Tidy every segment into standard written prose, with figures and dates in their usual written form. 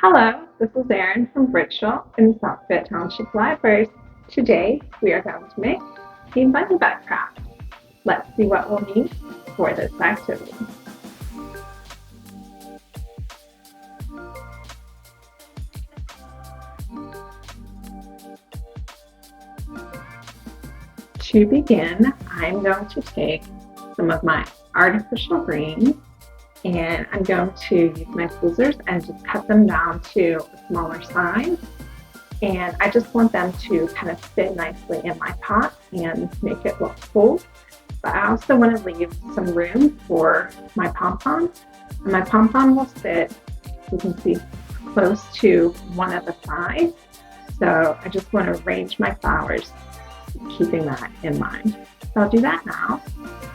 Hello, this is Erin from Bridgeville in Southfield Township Libraries. Today we are going to make a bunny backpack. Let's see what we'll need for this activity. To begin, I'm going to take some of my artificial greens and I'm going to use my scissors and just cut them down to a smaller size. And I just want them to kind of fit nicely in my pot and make it look full. But I also want to leave some room for my pom-pom. And my pom-pom will sit, you can see, close to one of the sides. So I just want to arrange my flowers, keeping that in mind. So I'll do that now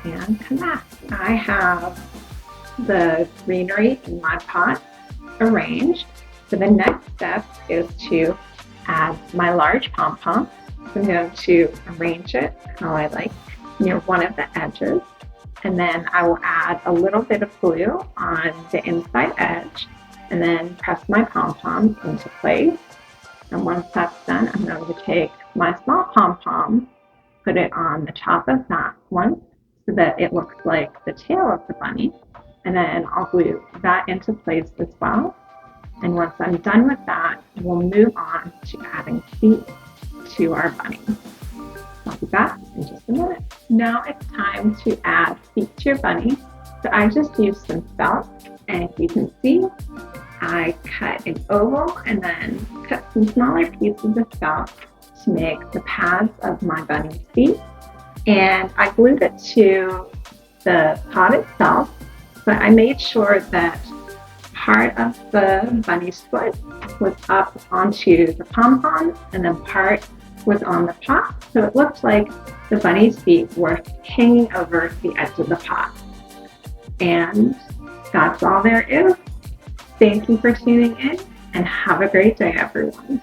and come back. I have the greenery in my pot arranged. So the next step is to add my large pom-pom. I'm going to arrange it how I like near one of the edges. And then I will add a little bit of glue on the inside edge and then press my pom-pom into place. And once that's done, I'm going to take my small pom-pom, put it on the top of that one so that it looks like the tail of the bunny. And then I'll glue that into place as well. And once I'm done with that, we'll move on to adding feet to our bunny. I'll be back in just a minute. Now it's time to add feet to your bunny. So I just used some felt, and you can see I cut an oval and then cut some smaller pieces of felt to make the pads of my bunny's feet. And I glued it to the pot itself, but I made sure that part of the bunny's foot was up onto the pom-pom and then part was on the pot. So it looked like the bunny's feet were hanging over the edge of the pot. And that's all there is. Thank you for tuning in and have a great day, everyone.